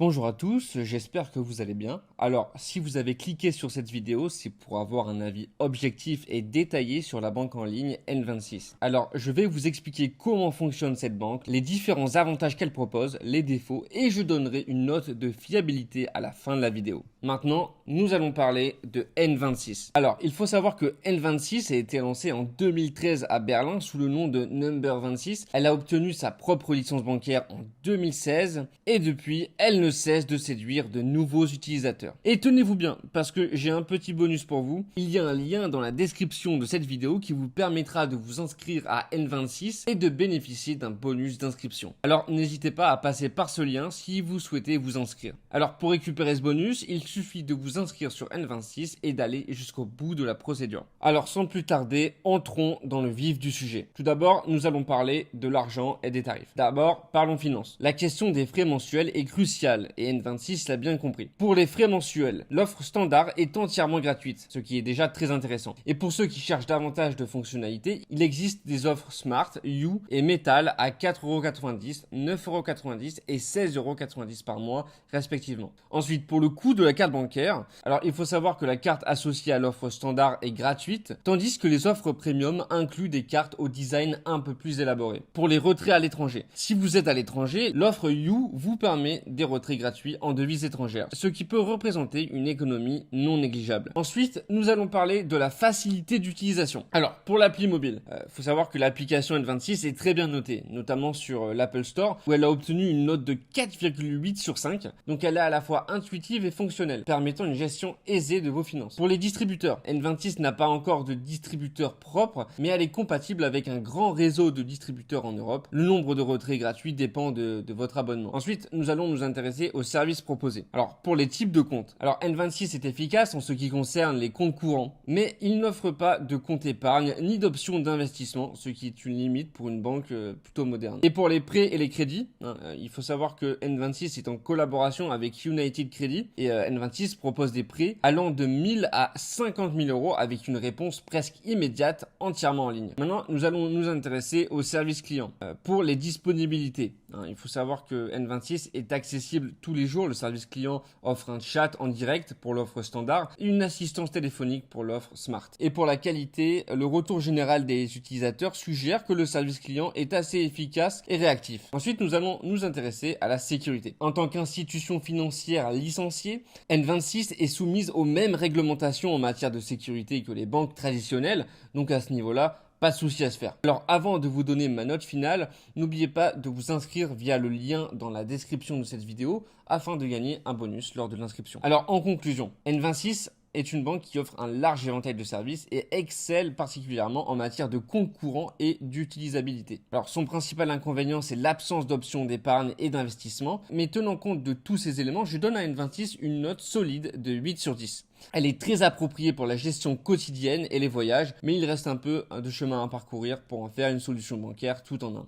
Bonjour à tous, j'espère que vous allez bien. Alors, si vous avez cliqué sur cette vidéo, c'est pour avoir un avis objectif et détaillé sur la banque en ligne N26. Alors, je vais vous expliquer comment fonctionne cette banque, les différents avantages qu'elle propose, les défauts, et je donnerai une note de fiabilité à la fin de la vidéo. Maintenant, nous allons parler de N26. Alors, il faut savoir que N26 a été lancée en 2013 à Berlin sous le nom de Number 26. Elle a obtenu sa propre licence bancaire en 2016 et depuis, elle ne cesse de séduire de nouveaux utilisateurs. Et tenez-vous bien, parce que j'ai un petit bonus pour vous. Il y a un lien dans la description de cette vidéo qui vous permettra de vous inscrire à N26 et de bénéficier d'un bonus d'inscription. Alors n'hésitez pas à passer par ce lien si vous souhaitez vous inscrire. Alors pour récupérer ce bonus, il suffit de vous inscrire sur N26 et d'aller jusqu'au bout de la procédure. Alors sans plus tarder, entrons dans le vif du sujet. Tout d'abord, nous allons parler de l'argent et des tarifs. D'abord, parlons finances. La question des frais mensuels est cruciale et N26 l'a bien compris. Pour les frais mensuels, l'offre standard est entièrement gratuite, ce qui est déjà très intéressant. Et pour ceux qui cherchent davantage de fonctionnalités, il existe des offres Smart, You et Metal à 4,90€, 9,90€ et 16,90€ par mois respectivement. Ensuite, pour le coût de la carte bancaire, alors il faut savoir que la carte associée à l'offre standard est gratuite, tandis que les offres premium incluent des cartes au design un peu plus élaboré. Pour les retraits à l'étranger, si vous êtes à l'étranger, l'offre You vous permet des retraits gratuits en devises étrangères, ce qui peut représenter une économie non négligeable. Ensuite, nous allons parler de la facilité d'utilisation. Alors, pour l'appli mobile, faut savoir que l'application N26 est très bien notée, notamment sur l'Apple Store, où elle a obtenu une note de 4,8 sur 5, donc elle est à la fois intuitive et fonctionnelle, permettant une gestion aisée de vos finances. Pour les distributeurs, N26 n'a pas encore de distributeur propre, mais elle est compatible avec un grand réseau de distributeurs en Europe. Le nombre de retraits gratuits dépend de votre abonnement. Ensuite, nous allons nous intéresser aux services proposés. Alors, pour les types de comptes. Alors, N26 est efficace en ce qui concerne les comptes courants, mais il n'offre pas de compte épargne ni d'option d'investissement, ce qui est une limite pour une banque plutôt moderne. Et pour les prêts et les crédits, il faut savoir que N26 est en collaboration avec United Credit et N26 propose des prêts allant de 1000 à 50 000 euros avec une réponse presque immédiate, entièrement en ligne. Maintenant, nous allons nous intéresser aux services clients. Pour les disponibilités, il faut savoir que N26 est accessible tous les jours. Le service client offre un chat en direct pour l'offre standard et une assistance téléphonique pour l'offre Smart. Et pour la qualité, le retour général des utilisateurs suggère que le service client est assez efficace et réactif. Ensuite, nous allons nous intéresser à la sécurité. En tant qu'institution financière licenciée, N26 est soumise aux mêmes réglementations en matière de sécurité que les banques traditionnelles. Donc à ce niveau-là, pas de souci à se faire. Alors avant de vous donner ma note finale, n'oubliez pas de vous inscrire via le lien dans la description de cette vidéo afin de gagner un bonus lors de l'inscription. Alors en conclusion, N26 est une banque qui offre un large éventail de services et excelle particulièrement en matière de compte courant et d'utilisabilité. Alors son principal inconvénient, c'est l'absence d'options d'épargne et d'investissement, mais tenant compte de tous ces éléments, je donne à N26 une note solide de 8 sur 10. Elle est très appropriée pour la gestion quotidienne et les voyages, mais il reste un peu de chemin à parcourir pour en faire une solution bancaire tout en un.